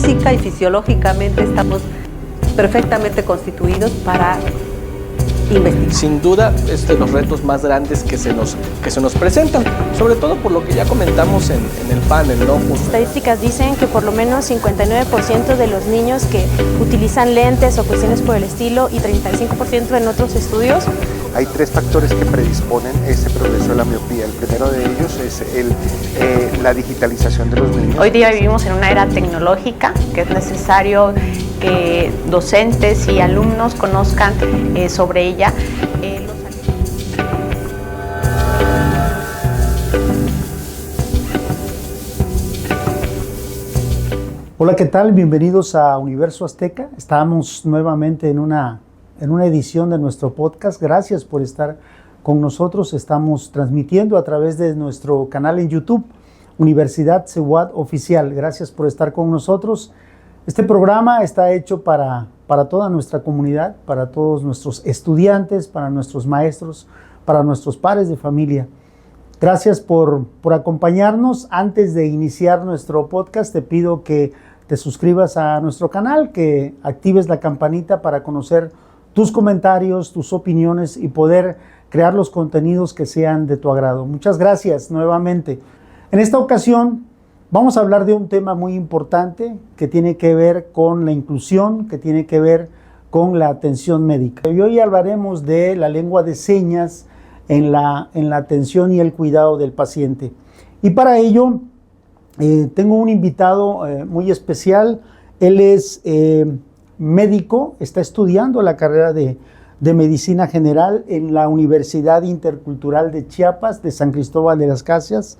física y fisiológicamente estamos perfectamente constituidos para investigar. Sin duda es de los retos más grandes que se nos presentan, sobre todo por lo que ya comentamos en el panel, ¿no? Estadísticas dicen que por lo menos 59% de los niños que utilizan lentes o cuestiones por el estilo y 35% en otros estudios. Hay 3 factores que predisponen ese progreso de la miopía. El primero de ellos es la digitalización de los niños. Hoy día vivimos en una era tecnológica que es necesario que docentes y alumnos conozcan sobre ella. Hola, ¿qué tal? Bienvenidos a Universo Azteca. Estamos nuevamente en una edición de nuestro podcast. Gracias por estar con nosotros. Estamos transmitiendo a través de nuestro canal en YouTube, Universidad CEUAD Oficial. Gracias por estar con nosotros. Este programa está hecho para toda nuestra comunidad, para todos nuestros estudiantes, para nuestros maestros, para nuestros padres de familia. Gracias por acompañarnos. Antes de iniciar nuestro podcast, te pido que te suscribas a nuestro canal, que actives la campanita para conocer tus comentarios, tus opiniones y poder crear los contenidos que sean de tu agrado. Muchas gracias nuevamente. En esta ocasión vamos a hablar de un tema muy importante que tiene que ver con la inclusión, que tiene que ver con la atención médica. Y hoy hablaremos de la lengua de señas en la atención y el cuidado del paciente. Y para ello tengo un invitado muy especial. Él es médico, está estudiando la carrera de Medicina General en la Universidad Intercultural de Chiapas, de San Cristóbal de las Casas,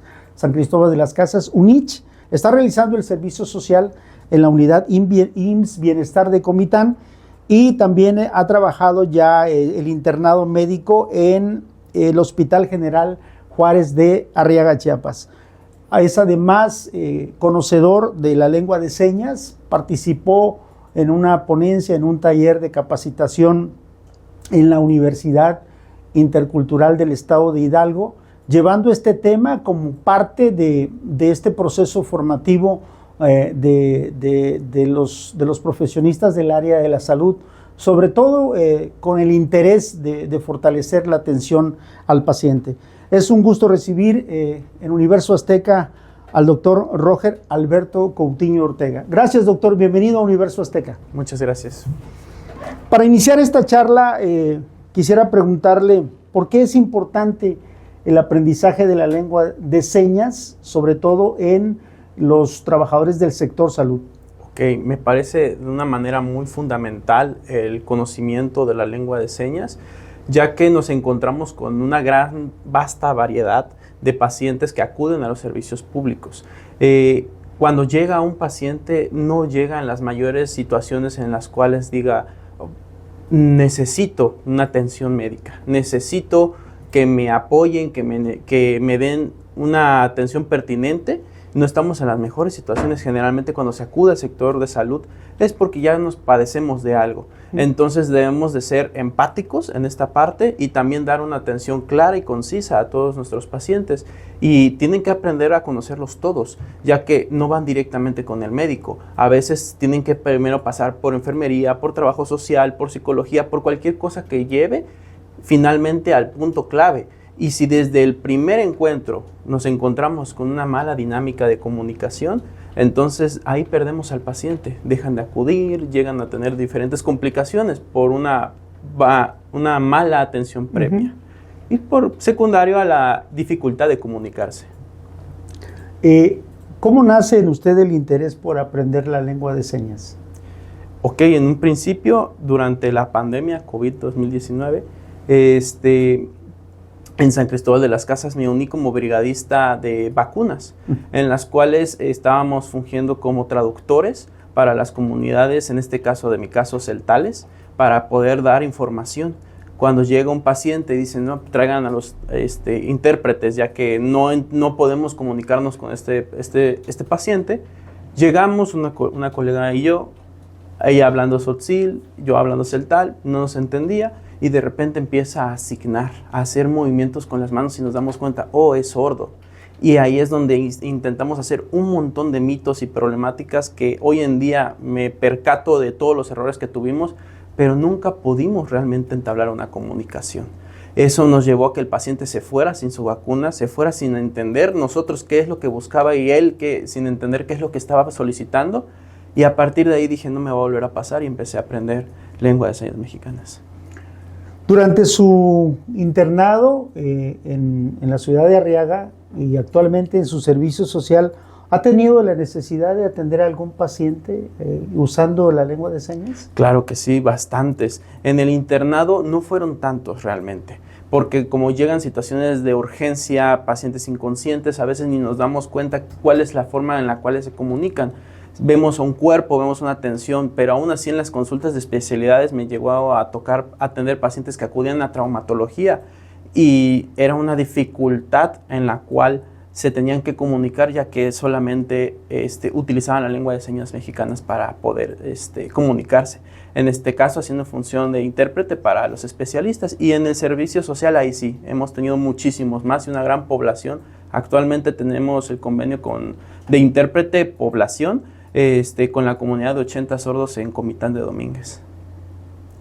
UNICH. Está realizando el servicio social en la unidad IMSS Bienestar de Comitán y también ha trabajado ya el internado médico en el Hospital General Juárez de Arriaga, Chiapas. Es además conocedor de la lengua de señas, participó en una ponencia, en un taller de capacitación en la Universidad Intercultural del Estado de Hidalgo, llevando este tema como parte de este proceso formativo de los profesionistas del área de la salud, sobre todo con el interés de fortalecer la atención al paciente. Es un gusto recibir en Universo Azteca al doctor Roger Alberto Coutinho Ortega. Gracias, doctor. Bienvenido a Universo Azteca. Muchas gracias. Para iniciar esta charla, quisiera preguntarle por qué es importante el aprendizaje de la lengua de señas, sobre todo en los trabajadores del sector salud. Ok, me parece de una manera muy fundamental el conocimiento de la lengua de señas, ya que nos encontramos con una vasta variedad de pacientes que acuden a los servicios públicos. Cuando llega un paciente, no llega en las mayores situaciones en las cuales diga, necesito una atención médica, necesito que me apoyen, que me den una atención pertinente. No estamos en las mejores situaciones. Generalmente cuando se acude al sector de salud es porque ya nos padecemos de algo. Entonces debemos de ser empáticos en esta parte y también dar una atención clara y concisa a todos nuestros pacientes. Y tienen que aprender a conocerlos todos, ya que no van directamente con el médico. A veces tienen que primero pasar por enfermería, por trabajo social, por psicología, por cualquier cosa que lleve finalmente al punto clave. Y si desde el primer encuentro nos encontramos con una mala dinámica de comunicación, entonces ahí perdemos al paciente. Dejan de acudir, llegan a tener diferentes complicaciones por una mala atención previa. Y por secundario a la dificultad de comunicarse. ¿Cómo nace en usted el interés por aprender la lengua de señas? Ok, en un principio, durante la pandemia COVID-2019, en San Cristóbal de las Casas me uní como brigadista de vacunas, en las cuales estábamos fungiendo como traductores para las comunidades, en este caso, de mi caso, celtales, para poder dar información. Cuando llega un paciente y dicen, no, traigan a los intérpretes, ya que no podemos comunicarnos con este paciente, llegamos una colega y yo, ella hablando tzotzil, yo hablando celtal, no nos entendía, y de repente empieza a asignar, a hacer movimientos con las manos y nos damos cuenta, oh, es sordo. Y ahí es donde intentamos hacer un montón de mitos y problemáticas que hoy en día me percato de todos los errores que tuvimos, pero nunca pudimos realmente entablar una comunicación. Eso nos llevó a que el paciente se fuera sin su vacuna, se fuera sin entender nosotros qué es lo que buscaba y él sin entender qué es lo que estaba solicitando. Y a partir de ahí dije, no me va a volver a pasar, y empecé a aprender lengua de señas mexicanas. Durante su internado en la ciudad de Arriaga y actualmente en su servicio social, ¿ha tenido la necesidad de atender a algún paciente usando la lengua de señas? Claro que sí, bastantes. En el internado no fueron tantos realmente, porque como llegan situaciones de urgencia, pacientes inconscientes, a veces ni nos damos cuenta cuál es la forma en la cual se comunican. Vemos a un cuerpo, vemos una atención, pero aún así en las consultas de especialidades me llegó a tocar atender pacientes que acudían a traumatología y era una dificultad en la cual se tenían que comunicar, ya que solamente utilizaban la lengua de señas mexicanas para poder comunicarse. En este caso haciendo función de intérprete para los especialistas, y en el servicio social ahí sí, hemos tenido muchísimos más y una gran población. Actualmente tenemos el convenio de intérprete población con la comunidad de 80 sordos en Comitán de Domínguez.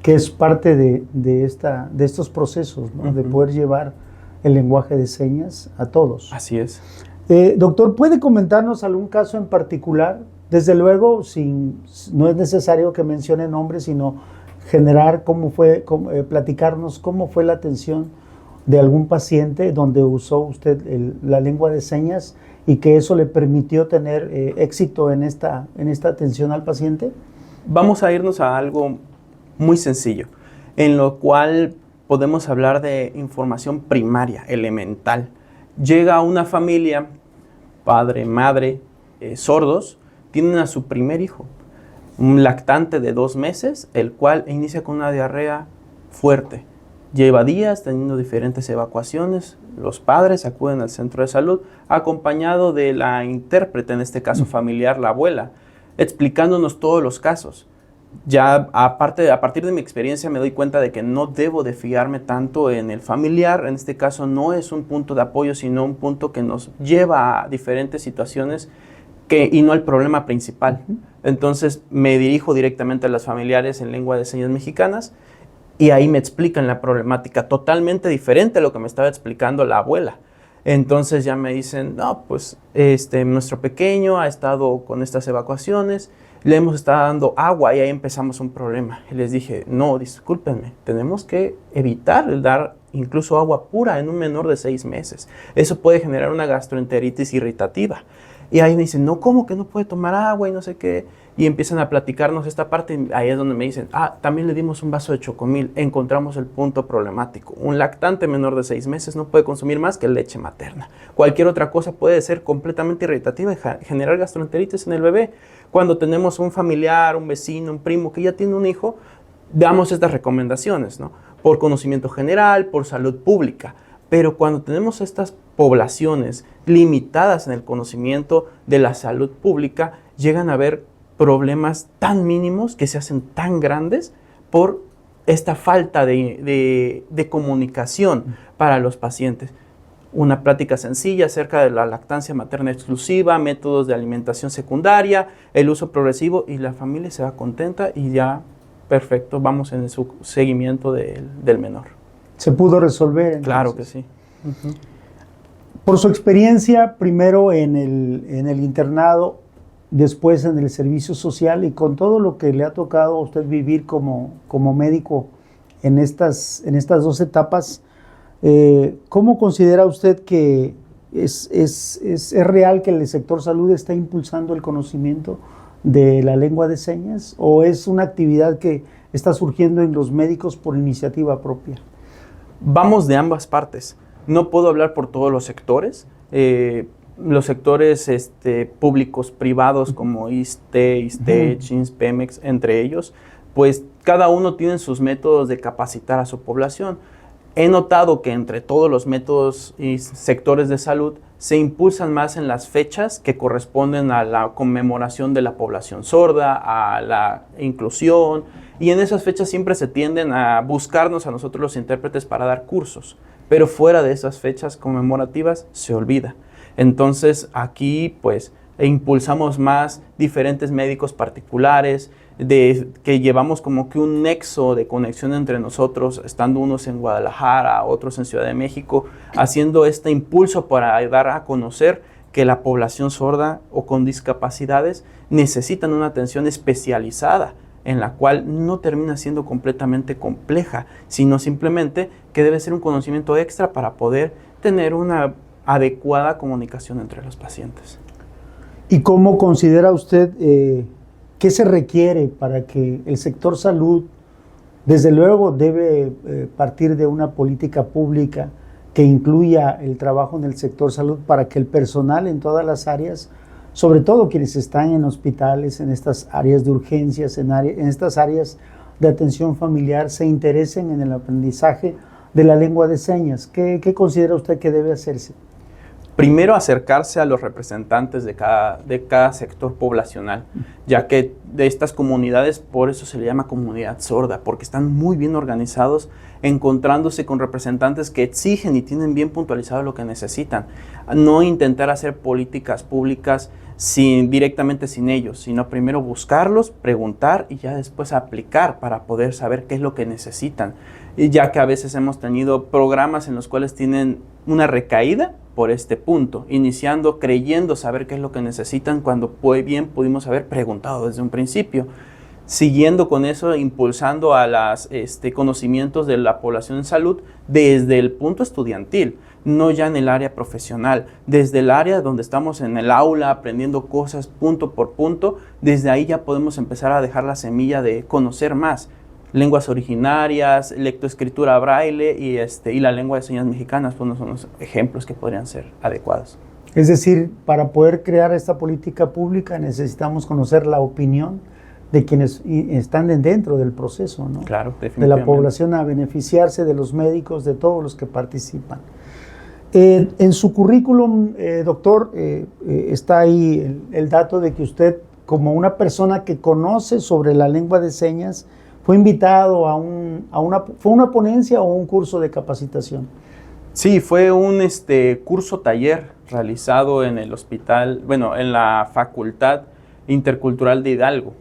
Que es parte de estos procesos, ¿no? De poder llevar el lenguaje de señas a todos. Así es. Doctor, ¿puede comentarnos algún caso en particular? Desde luego, no es necesario que mencione nombres, sino generar platicarnos cómo fue la atención de algún paciente donde usó usted la lengua de señas y que eso le permitió tener éxito en esta atención al paciente. Vamos a irnos a algo muy sencillo, en lo cual podemos hablar de información primaria, elemental. Llega una familia, padre, madre, sordos, tienen a su primer hijo, un lactante de 2 meses, el cual inicia con una diarrea fuerte. Lleva días teniendo diferentes evacuaciones, los padres acuden al centro de salud, acompañado de la intérprete, en este caso familiar, la abuela, explicándonos todos los casos. Ya a partir de mi experiencia me doy cuenta de que no debo de fiarme tanto en el familiar. En este caso no es un punto de apoyo, sino un punto que nos lleva a diferentes situaciones y no al problema principal. Entonces me dirijo directamente a las familiares en lengua de señas mexicanas y ahí me explican la problemática totalmente diferente a lo que me estaba explicando la abuela. Entonces ya me dicen, no, pues nuestro pequeño ha estado con estas evacuaciones, le hemos estado dando agua y ahí empezamos un problema. Y les dije, no, discúlpenme, tenemos que evitar el dar incluso agua pura en un menor de 6 meses. Eso puede generar una gastroenteritis irritativa. Y ahí me dicen, no, ¿cómo que no puede tomar agua y no sé qué? Y empiezan a platicarnos esta parte y ahí es donde me dicen, también le dimos un vaso de chocomil. Encontramos el punto problemático. Un lactante menor de 6 meses no puede consumir más que leche materna. Cualquier otra cosa puede ser completamente irritativa y generar gastroenteritis en el bebé. Cuando tenemos un familiar, un vecino, un primo que ya tiene un hijo, damos estas recomendaciones, ¿no? Por conocimiento general, por salud pública. Pero cuando tenemos estas poblaciones limitadas en el conocimiento de la salud pública, llegan a haber problemas tan mínimos que se hacen tan grandes por esta falta de comunicación para los pacientes. Una plática sencilla acerca de la lactancia materna exclusiva, métodos de alimentación secundaria, el uso progresivo, y la familia se va contenta y ya perfecto, vamos en su seguimiento del menor. ¿Se pudo resolver? Entonces? Claro que sí. Por su experiencia, primero en el internado, después en el servicio social y con todo lo que le ha tocado a usted vivir como médico en estas 2 etapas, ¿cómo considera usted que es real que el sector salud está impulsando el conocimiento de la lengua de señas o es una actividad que está surgiendo en los médicos por iniciativa propia? Vamos de ambas partes. No puedo hablar por todos los sectores. Los sectores públicos, privados como ISSSTE, ISTECH, INSS-Pemex, entre ellos, pues cada uno tiene sus métodos de capacitar a su población. He notado que entre todos los métodos y sectores de salud se impulsan más en las fechas que corresponden a la conmemoración de la población sorda, a la inclusión, y en esas fechas siempre se tienden a buscarnos a nosotros los intérpretes para dar cursos, pero fuera de esas fechas conmemorativas se olvida. Entonces aquí pues impulsamos más diferentes médicos particulares, que llevamos como que un nexo de conexión entre nosotros, estando unos en Guadalajara, otros en Ciudad de México, haciendo este impulso para dar a conocer que la población sorda o con discapacidades necesitan una atención especializada, en la cual no termina siendo completamente compleja, sino simplemente que debe ser un conocimiento extra para poder tener una adecuada comunicación entre los pacientes. ¿Y cómo considera usted qué se requiere para que el sector salud, desde luego, debe partir de una política pública que incluya el trabajo en el sector salud para que el personal en todas las áreas, sobre todo quienes están en hospitales, en estas áreas de urgencias, en estas áreas de atención familiar, se interesen en el aprendizaje de la lengua de señas? ¿Qué considera usted que debe hacerse? Primero, acercarse a los representantes de cada sector poblacional, ya que de estas comunidades, por eso se le llama comunidad sorda, porque están muy bien organizados, encontrándose con representantes que exigen y tienen bien puntualizado lo que necesitan. No intentar hacer políticas públicas directamente sin ellos, sino primero buscarlos, preguntar y ya después aplicar para poder saber qué es lo que necesitan. Y ya que a veces hemos tenido programas en los cuales tienen una recaída por este punto, iniciando creyendo saber qué es lo que necesitan cuando bien pudimos haber preguntado desde un principio. Siguiendo con eso, impulsando a los conocimientos de la población en salud desde el punto estudiantil, no ya en el área profesional, desde el área donde estamos en el aula aprendiendo cosas punto por punto, desde ahí ya podemos empezar a dejar la semilla de conocer más. Lenguas originarias, lectoescritura braille y la lengua de señas mexicanas, pues son los ejemplos que podrían ser adecuados. Es decir, para poder crear esta política pública necesitamos conocer la opinión de quienes están dentro del proceso, ¿no? Claro, de definitivamente. la población a beneficiarse, de los médicos, de todos los que participan. En su currículum, doctor, está ahí el dato de que usted, como una persona que conoce sobre la lengua de señas, fue invitado ¿fue una ponencia o un curso de capacitación? Sí, fue un curso taller realizado en el hospital, en la Facultad Intercultural de Hidalgo,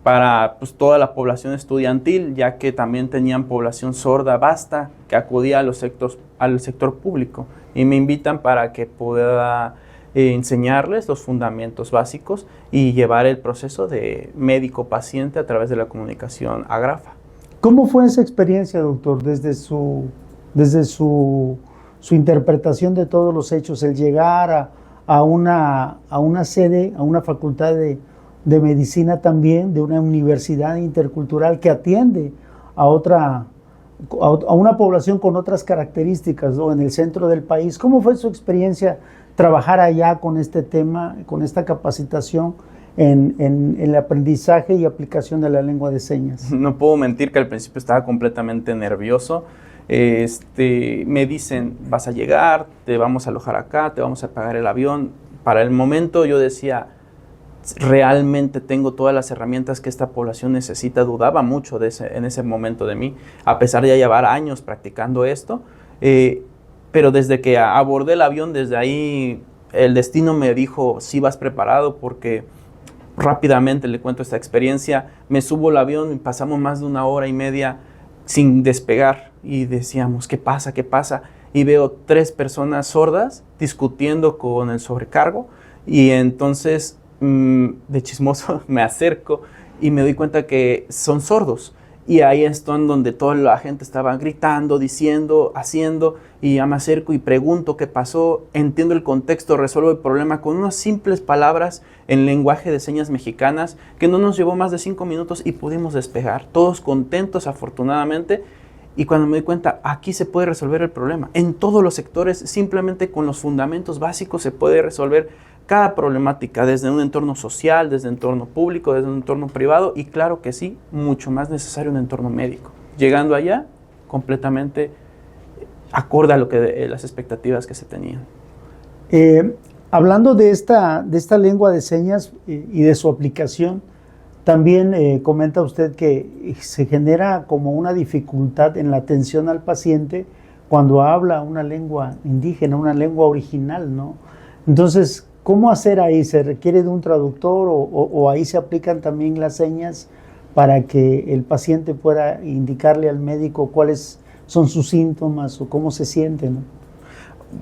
para toda la población estudiantil, ya que también tenían población sorda vasta que acudía al sector público, y me invitan para que pueda enseñarles los fundamentos básicos y llevar el proceso de médico-paciente a través de la comunicación agrafa. ¿Cómo fue esa experiencia, doctor, desde su interpretación de todos los hechos, el llegar a una sede, a una facultad de medicina también, de una universidad intercultural que atiende a una población con otras características, ¿no?, en el centro del país? ¿Cómo fue su experiencia trabajar allá con este tema, con esta capacitación en el aprendizaje y aplicación de la lengua de señas? No puedo mentir que al principio estaba completamente nervioso. Me dicen, vas a llegar, te vamos a alojar acá, te vamos a pagar el avión. Para el momento yo decía, realmente tengo todas las herramientas que esta población necesita. Dudaba mucho en ese momento de mí, a pesar de ya llevar años practicando esto. Pero desde que abordé el avión, desde ahí el destino me dijo, sí vas preparado, porque rápidamente le cuento esta experiencia. Me subo al avión y pasamos más de 1 hora y media sin despegar y decíamos, ¿qué pasa? ¿Qué pasa? Y veo 3 personas sordas discutiendo con el sobrecargo, y entonces de chismoso me acerco y me doy cuenta que son sordos. Y ahí es donde toda la gente estaba gritando, diciendo, haciendo, y ya me acerco y pregunto qué pasó, entiendo el contexto, resuelvo el problema con unas simples palabras en lenguaje de señas mexicanas, que no nos llevó más de 5 minutos y pudimos despegar, todos contentos afortunadamente. Y cuando me doy cuenta, aquí se puede resolver el problema. En todos los sectores, simplemente con los fundamentos básicos se puede resolver cada problemática, desde un entorno social, desde un entorno público, desde un entorno privado, y claro que sí, mucho más necesario un entorno médico. Llegando allá, completamente acorde a las expectativas que se tenían. Hablando de esta lengua de señas y de su aplicación, también comenta usted que se genera como una dificultad en la atención al paciente cuando habla una lengua indígena, una lengua original, ¿no? Entonces, ¿cómo hacer ahí? ¿Se requiere de un traductor o ahí se aplican también las señas para que el paciente pueda indicarle al médico cuáles son sus síntomas o cómo se siente, ¿no?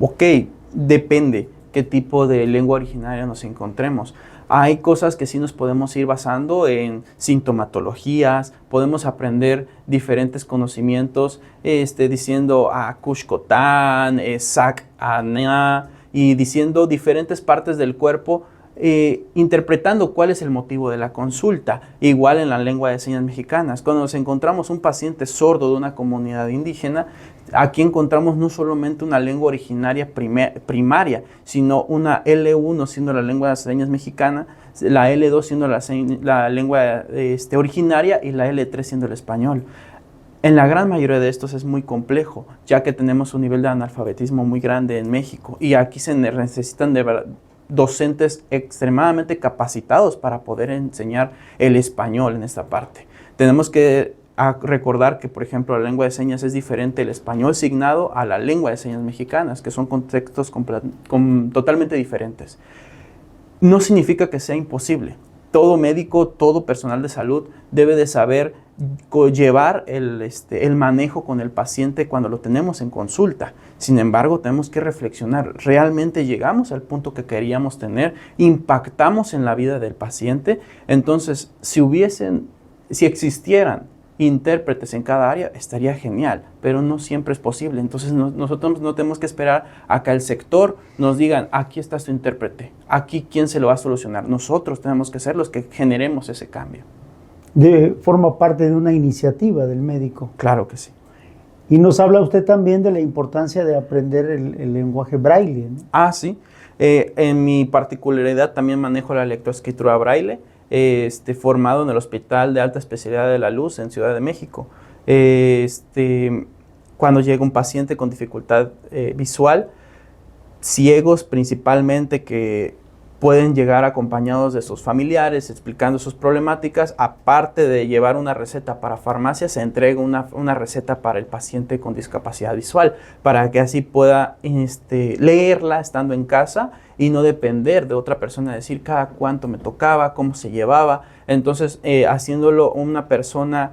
Ok, depende qué tipo de lengua originaria nos encontremos. Hay cosas que sí nos podemos ir basando en sintomatologías, podemos aprender diferentes conocimientos diciendo Kushkotan, Sak Ana, y diciendo diferentes partes del cuerpo, interpretando cuál es el motivo de la consulta. Igual en la lengua de señas mexicanas, cuando nos encontramos un paciente sordo de una comunidad indígena, aquí encontramos no solamente una lengua originaria primaria, sino una L1 siendo la lengua de señas mexicana, la L2 siendo la lengua originaria y la L3 siendo el español. En la gran mayoría de estos es muy complejo, ya que tenemos un nivel de analfabetismo muy grande en México y aquí se necesitan de verdad docentes extremadamente capacitados para poder enseñar el español en esta parte. Tenemos que recordar que, por ejemplo, la lengua de señas es diferente el español signado a la lengua de señas mexicanas, que son contextos totalmente diferentes. No significa que sea imposible. Todo médico, todo personal de salud debe de saber llevar el manejo con el paciente cuando lo tenemos en consulta. Sin embargo, tenemos que reflexionar. ¿Realmente llegamos al punto que queríamos tener? ¿Impactamos en la vida del paciente? Entonces, si existieran intérpretes en cada área, estaría genial, pero no siempre es posible. Entonces nosotros no tenemos que esperar a que el sector nos digan, aquí está su intérprete, aquí quién se lo va a solucionar. Nosotros tenemos que ser los que generemos ese cambio. Forma parte de una iniciativa del médico. Claro que sí. Y nos habla usted también de la importancia de aprender el lenguaje braille, ¿no? Ah, sí. En mi particularidad también manejo la lectoescritura braille, formado en el Hospital de Alta Especialidad de la Luz en Ciudad de México. Cuando llega un paciente con dificultad visual, ciegos principalmente, que pueden llegar acompañados de sus familiares explicando sus problemáticas, aparte de llevar una receta para farmacia, se entrega una receta para el paciente con discapacidad visual, para que así pueda leerla estando en casa y no depender de otra persona, decir cada cuánto me tocaba, cómo se llevaba. Entonces, haciéndolo una persona,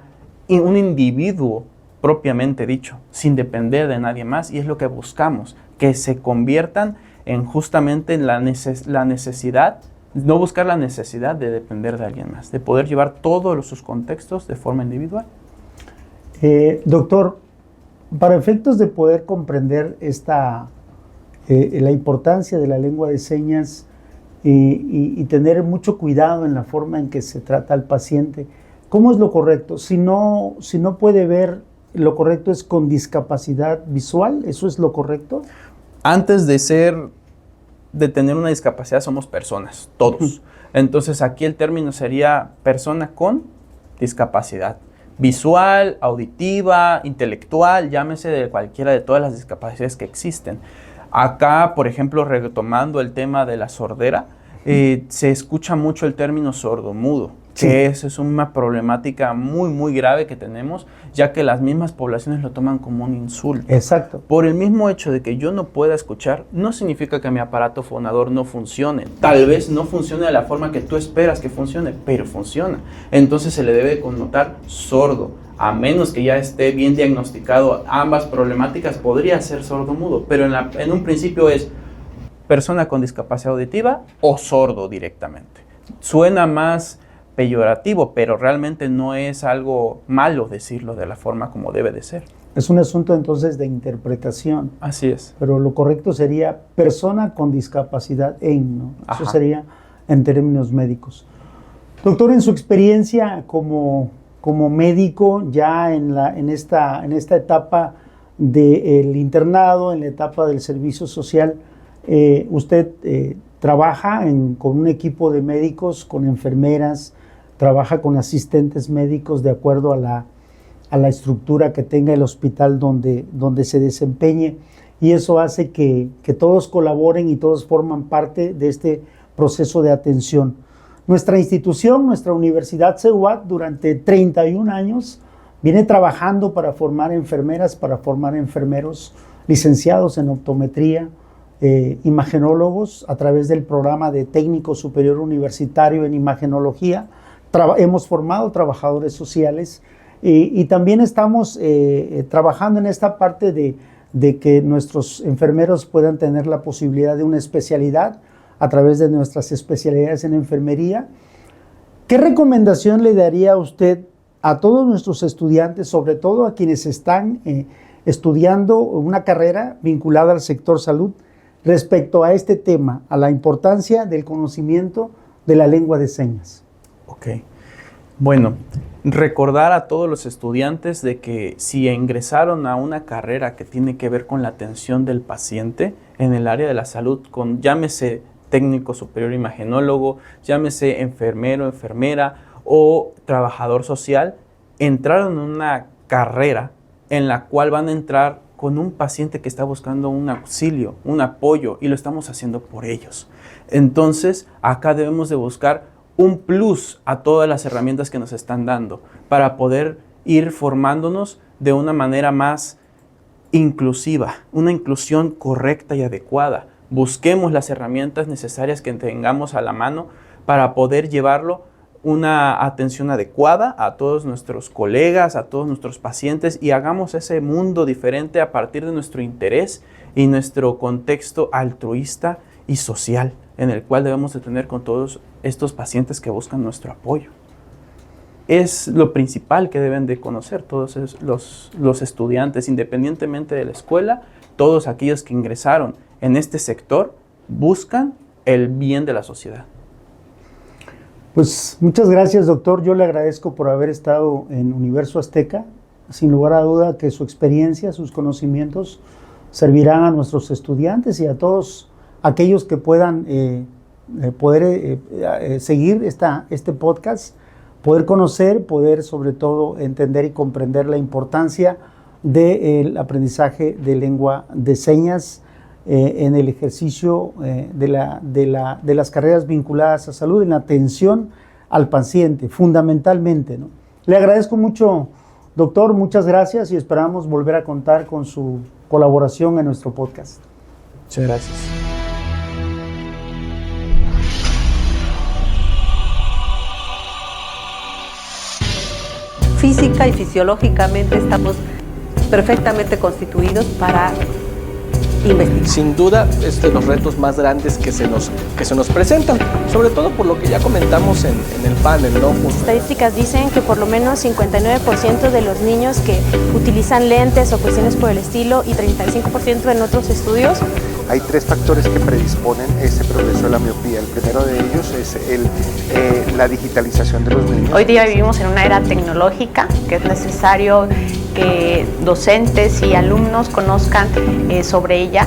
un individuo propiamente dicho, sin depender de nadie más, y es lo que buscamos, que se conviertan en justamente la necesidad, no buscar la necesidad de depender de alguien más, de poder llevar todos sus contextos de forma individual. Doctor, para efectos de poder comprender la importancia de la lengua de señas y tener mucho cuidado en la forma en que se trata al paciente, ¿cómo es lo correcto? Si no puede ver, ¿lo correcto es con discapacidad visual? ¿Eso es lo correcto? Antes de tener una discapacidad somos personas, todos. Entonces aquí el término sería persona con discapacidad visual, auditiva, intelectual, llámese de cualquiera de todas las discapacidades que existen. Acá, por ejemplo, retomando el tema de la sordera, se escucha mucho el término sordomudo, que eso es una problemática muy, muy grave que tenemos, ya que las mismas poblaciones lo toman como un insulto. Exacto. Por el mismo hecho de que yo no pueda escuchar, no significa que mi aparato fonador no funcione. Tal vez no funcione de la forma que tú esperas que funcione, pero funciona. Entonces se le debe connotar sordo. A menos que ya esté bien diagnosticado ambas problemáticas, podría ser sordomudo. Pero en un principio es persona con discapacidad auditiva o sordo directamente. Suena más peyorativo, pero realmente no es algo malo decirlo de la forma como debe de ser. Es un asunto entonces de interpretación. Así es. Pero lo correcto sería persona con discapacidad ¿no? Ajá. Eso sería en términos médicos. Doctor, en su experiencia como médico, ya en esta etapa del internado, en la etapa del servicio social, usted trabaja con un equipo de médicos, con enfermeras, trabaja con asistentes médicos de acuerdo a la estructura que tenga el hospital donde se desempeñe, y eso hace que todos colaboren y todos forman parte de este proceso de atención. Nuestra institución, nuestra Universidad CEUAT, durante 31 años viene trabajando para formar enfermeras, para formar enfermeros licenciados en optometría, imagenólogos a través del programa de técnico superior universitario en imagenología. Hemos formado trabajadores sociales y también estamos trabajando en esta parte de que nuestros enfermeros puedan tener la posibilidad de una especialidad a través de nuestras especialidades en enfermería. ¿Qué recomendación le daría usted a todos nuestros estudiantes, sobre todo a quienes están estudiando una carrera vinculada al sector salud, respecto a este tema, a la importancia del conocimiento de la lengua de señas? Ok. Bueno, recordar a todos los estudiantes de que si ingresaron a una carrera que tiene que ver con la atención del paciente en el área de la salud, con llámese técnico superior imagenólogo, llámese enfermero, enfermera o trabajador social, entraron en una carrera en la cual van a entrar con un paciente que está buscando un auxilio, un apoyo, y lo estamos haciendo por ellos. Entonces, acá debemos de buscar un plus a todas las herramientas que nos están dando para poder ir formándonos de una manera más inclusiva, una inclusión correcta y adecuada. Busquemos las herramientas necesarias que tengamos a la mano para poder llevarlo una atención adecuada a todos nuestros colegas, a todos nuestros pacientes, y hagamos ese mundo diferente a partir de nuestro interés y nuestro contexto altruista y social en el cual debemos de tener con todos estos pacientes que buscan nuestro apoyo. Es lo principal que deben de conocer todos los estudiantes, independientemente de la escuela. Todos aquellos que ingresaron en este sector buscan el bien de la sociedad. Pues muchas gracias, doctor. Yo le agradezco por haber estado en Universo Azteca. Sin lugar a duda que su experiencia, sus conocimientos servirán a nuestros estudiantes y a todos aquellos que puedan poder seguir este podcast, poder conocer, poder sobre todo entender y comprender la importancia del aprendizaje de lengua de señas en el ejercicio de las carreras vinculadas a salud, en la atención al paciente, fundamentalmente, ¿no? Le agradezco mucho, doctor, muchas gracias y esperamos volver a contar con su colaboración en nuestro podcast. Muchas gracias. Física y fisiológicamente estamos perfectamente constituidos para investigar. Sin duda es de los retos más grandes que se nos presentan, sobre todo por lo que ya comentamos en el panel, ¿no? Las estadísticas dicen que por lo menos 59% de los niños que utilizan lentes o cuestiones por el estilo y 35% en otros estudios. Hay tres factores que predisponen ese progreso de la miopía. El primero de ellos es la digitalización de los niños. Hoy día vivimos en una era tecnológica que es necesario que docentes y alumnos conozcan sobre ella.